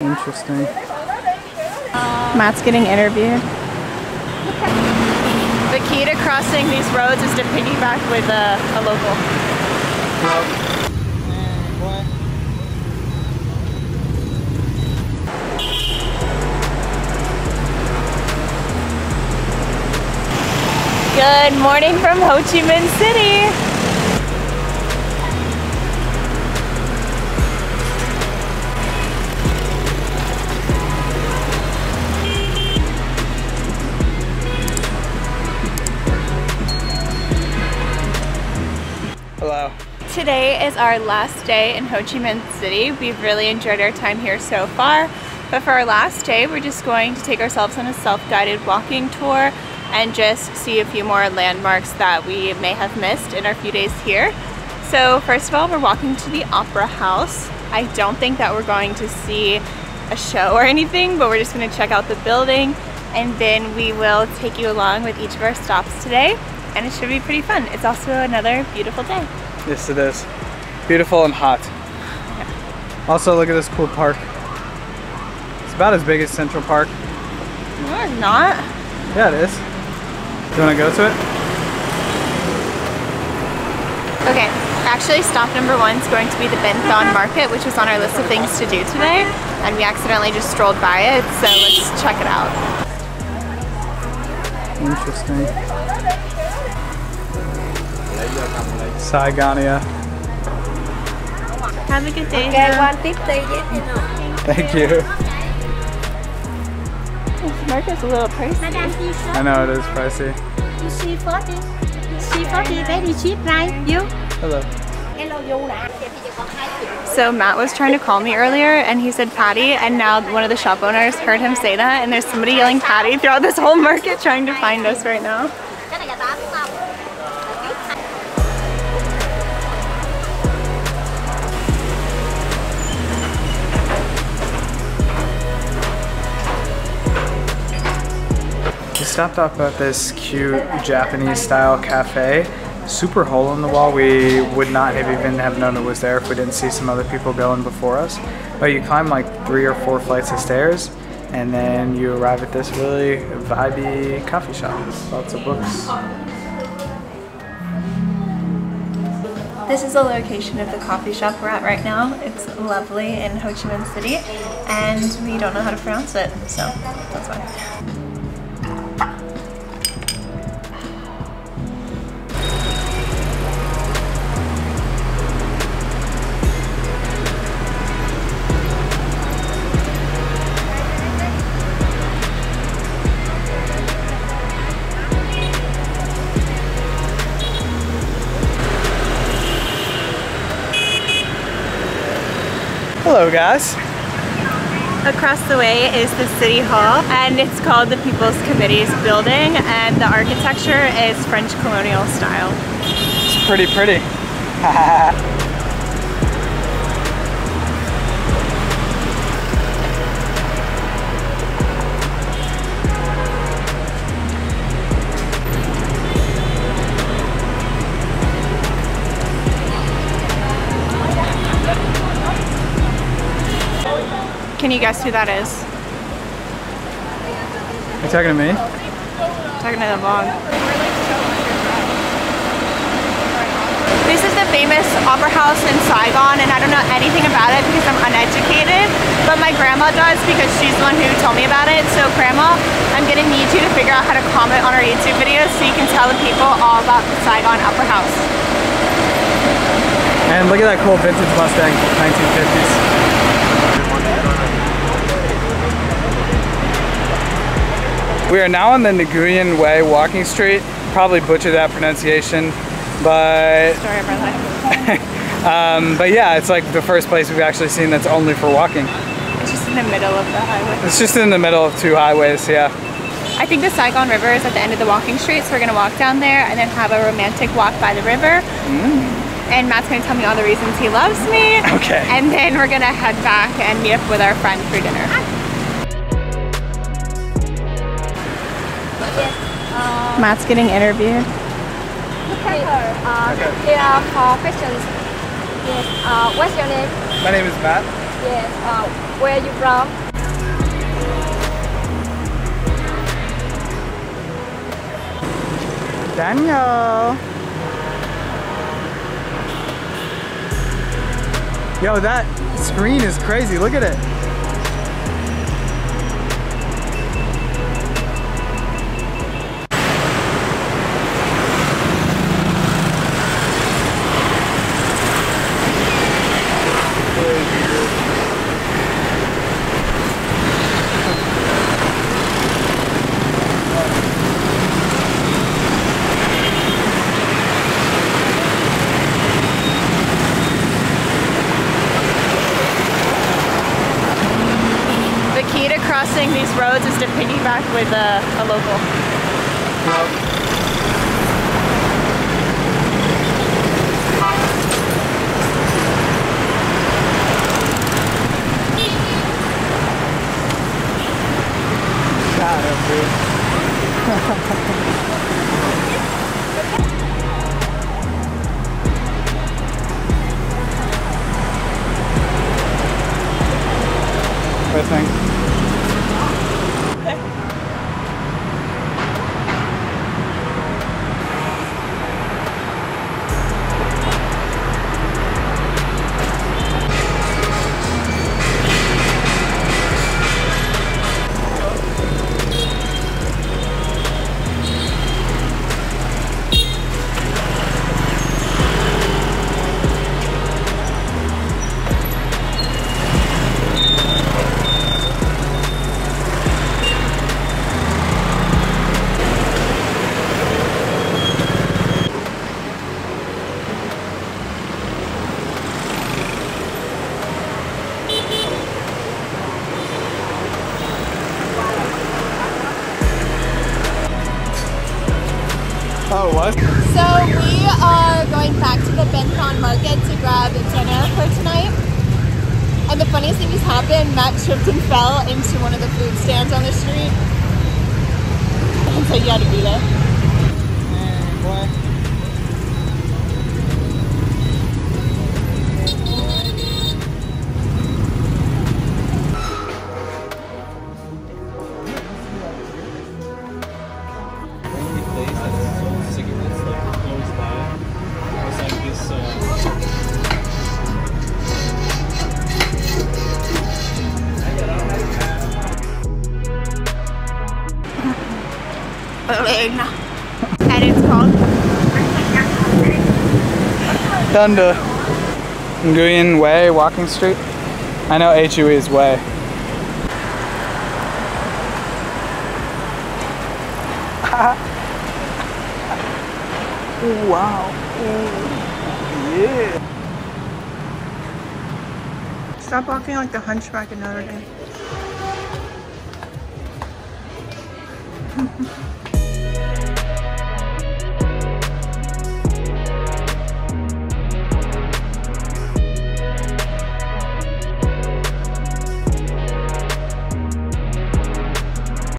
Interesting. Matt's getting interviewed. The key to crossing these roads is to piggyback with a local. Good morning from Ho Chi Minh City. Hello. Today is our last day in Ho Chi Minh City. We've really enjoyed our time here so far, but for our last day we're just going to take ourselves on a self-guided walking tour and just see a few more landmarks that we may have missed in our few days here. So first of all, we're walking to the Opera House. I don't think that we're going to see a show or anything, but we're just going to check out the building, and then we will take you along with each of our stops today. And it should be pretty fun. It's also another beautiful day. Yes, it is. Beautiful and hot. Yeah. Also, look at this cool park. It's about as big as Central Park. No, it's not. Yeah, it is. Do you want to go to it? Okay, actually stop number 1 is going to be the Ben Thanh Market, which was on our list of things to do today. And we accidentally just strolled by it, so let's check it out. Interesting. Saigonia. Have a good day. Okay, 150. Thank you. This market's a little pricey. I know it is pricey. You see 40. See 40, very cheap, right? You? Hello. Hello, you. So Matt was trying to call me earlier and he said Patty, and now one of the shop owners heard him say that, and there's somebody yelling Patty throughout this whole market trying to find us right now. We stopped off at this cute Japanese style cafe. Super hole in the wall. We would not have known it was there if we didn't see some other people going before us. But you climb like 3 or 4 flights of stairs and then you arrive at this really vibey coffee shop. Lots of books. This is the location of the coffee shop we're at right now. It's lovely in Ho Chi Minh City, and we don't know how to pronounce it, so that's why. Hello guys. Across the way is the City Hall, and it's called the People's Committee's building, and the architecture is French colonial style. It's pretty. Can you guess who that is? You talking to me? Talking to the vlog. This is the famous opera house in Saigon, and I don't know anything about it because I'm uneducated, but my grandma does because she's the one who told me about it. So Grandma, I'm gonna need you to figure out how to comment on our YouTube videos so you can tell the people all about the Saigon Opera House. And look at that cool vintage Mustang, 1950s. We are now on the Nguyen Way Walking Street. Probably butchered that pronunciation, but Story of my life. but yeah, it's like the first place we've actually seen that's only for walking. It's just in the middle of the highway. It's just in the middle of 2 highways, yeah. I think the Saigon River is at the end of the walking street, so we're gonna walk down there and then have a romantic walk by the river. And Matt's gonna tell me all the reasons he loves me. Okay. And then we're gonna head back and meet up with our friend for dinner. Matt's getting interviewed. Here are 4 questions. Yes. What's your name? My name is Matt. Yes. Where are you from? Daniel! Yo, that screen is crazy. Look at it. Crossing these roads is to piggyback with a local. Shut up, dude. Best thing. Oh, what? So we are going back to the Ben Thanh Market to grab dinner for tonight. And the funniest thing just happened. Matt tripped and fell into one of the food stands on the street. And so you had to be there. Hey, boy. And it's called Done to Nguyen Way Walking Street. I know HUE is way. Wow. Yeah. Stop walking like the hunchback in Notre Dame.